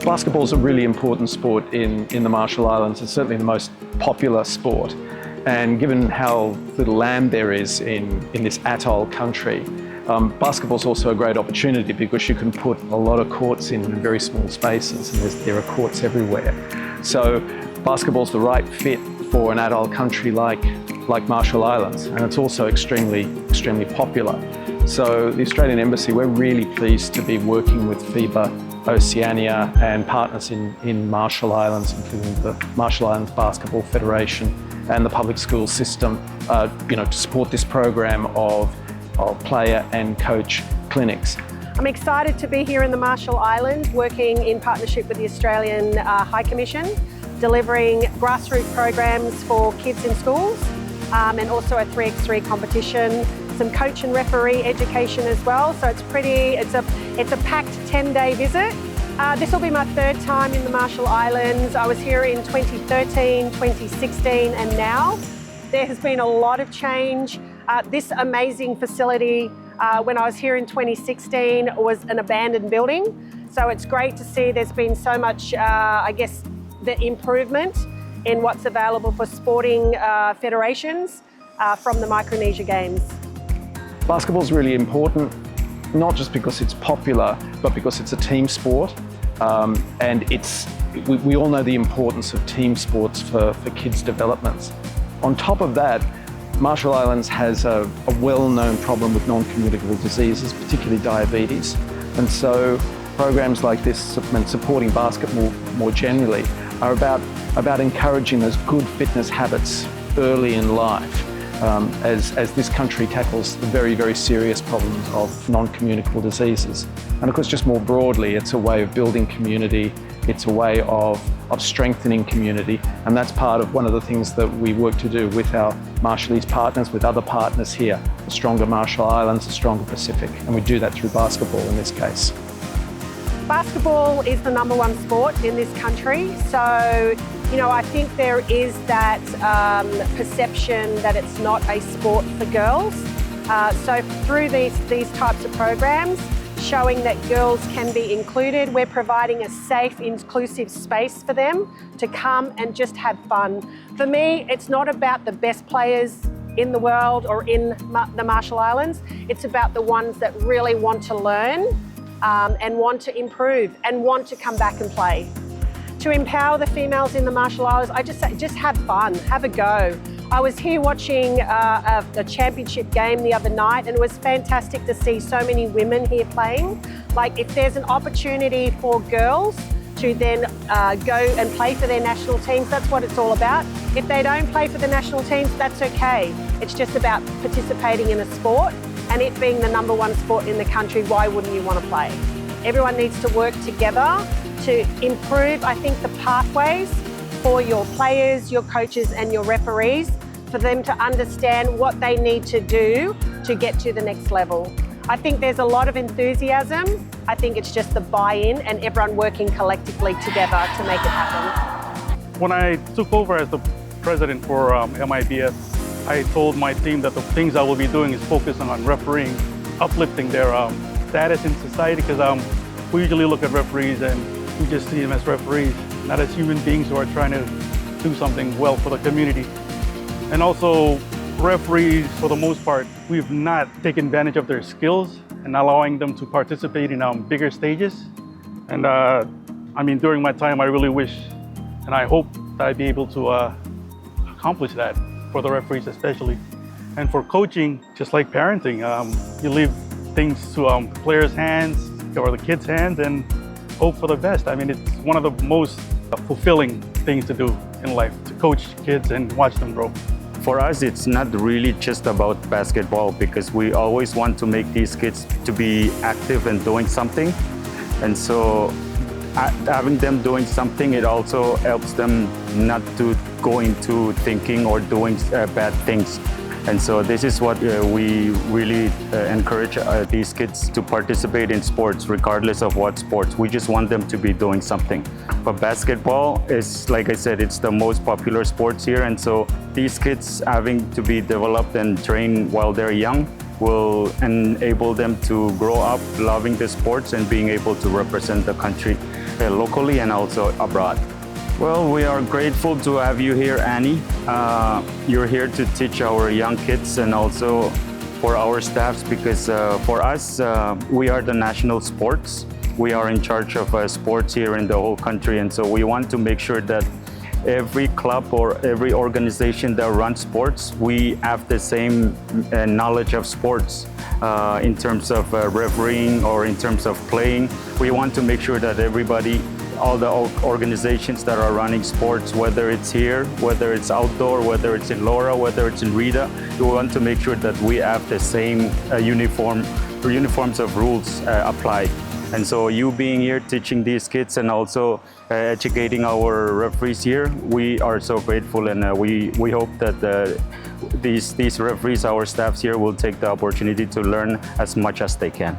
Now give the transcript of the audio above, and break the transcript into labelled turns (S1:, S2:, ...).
S1: Basketball is a really important sport in the Marshall Islands. It's certainly the most popular sport. And given how little land there is in this atoll country, basketball is also a great opportunity because you can put a lot of courts in very small spaces, and there are courts everywhere. So basketball is the right fit for an atoll country like Marshall Islands, and it's also extremely popular. So the Australian Embassy, we're really pleased to be working with FIBA Oceania and partners in Marshall Islands, including the Marshall Islands Basketball Federation and the public school system, to support this program of player and coach clinics.
S2: I'm excited to be here in the Marshall Islands, working in partnership with the Australian High Commission, delivering grassroots programs for kids in schools, and also a 3x3 competition, some coach and referee education as well. So it's a packed 10-day visit. This will be my third time in the Marshall Islands. I was here in 2013, 2016, and now. There has been a lot of change. This amazing facility, when I was here in 2016, was an abandoned building. So it's great to see there's been so much, the improvement in what's available for sporting federations from the Micronesia Games.
S1: Basketball is really important, not just because it's popular, but because it's a team sport. And we all know the importance of team sports for kids' developments. On top of that, Marshall Islands has a well-known problem with non-communicable diseases, particularly diabetes. And so programs like this and supporting basketball more generally are about encouraging those good fitness habits early in life, as this country tackles the very, very serious problems of non-communicable diseases. And of course, just more broadly, it's a way of building community. It's a way of strengthening community, and that's part of one of the things that we work to do with our Marshallese partners, with other partners here, the stronger Marshall Islands, the stronger Pacific, and we do that through basketball in this case.
S2: Basketball is the #1 sport in this country, so I think there is that perception that it's not a sport for girls. So through these types of programs, showing that girls can be included, we're providing a safe, inclusive space for them to come and just have fun. For me, it's not about the best players in the world or in the Marshall Islands. It's about the ones that really want to learn and want to improve and want to come back and play. To empower the females in the Marshall Islands, I just say, just have fun, have a go. I was here watching a championship game the other night, and it was fantastic to see so many women here playing. Like, if there's an opportunity for girls to then go and play for their national teams, that's what it's all about. If they don't play for the national teams, that's okay. It's just about participating in a sport, and it being the #1 sport in the country, why wouldn't you want to play? Everyone needs to work together to improve, I think, the pathways for your players, your coaches and your referees, for them to understand what they need to do to get to the next level. I think there's a lot of enthusiasm. I think it's just the buy-in and everyone working collectively together to make it happen.
S3: When I took over as the president for MIBF, I told my team that the things I will be doing is focusing on refereeing, uplifting their status in society, because we usually look at referees and we just see them as referees, not as human beings who are trying to do something well for the community. And also, referees, for the most part, we've not taken advantage of their skills and allowing them to participate in bigger stages. And during my time, I really wish and I hope that I'd be able to accomplish that for the referees especially. And for coaching, just like parenting, you leave things to players' hands or the kids' hands and hope for the best. It's one of the most fulfilling things to do in life, to coach kids and watch them grow.
S4: For us, it's not really just about basketball, because we always want to make these kids to be active and doing something. And so having them doing something, it also helps them not to go into thinking or doing bad things. And so this is what we really encourage these kids to participate in sports, regardless of what sports. We just want them to be doing something. But basketball is, like I said, it's the most popular sports here. And so these kids having to be developed and trained while they're young will enable them to grow up loving the sports and being able to represent the country locally and also abroad. Well, we are grateful to have you here, Annie. You're here to teach our young kids and also for our staffs, because for us, we are the national sports. We are in charge of sports here in the whole country, and so we want to make sure that every club or every organization that runs sports, we have the same knowledge of sports in terms of refereeing or in terms of playing. We want to make sure that everybody, all the organizations that are running sports, whether it's here, whether it's outdoor, whether it's in Laura, whether it's in Rita, we want to make sure that we have the same uniforms of rules applied. And so you being here teaching these kids and also educating our referees here, we are so grateful, and we hope that these referees, our staffs here, will take the opportunity to learn as much as they can.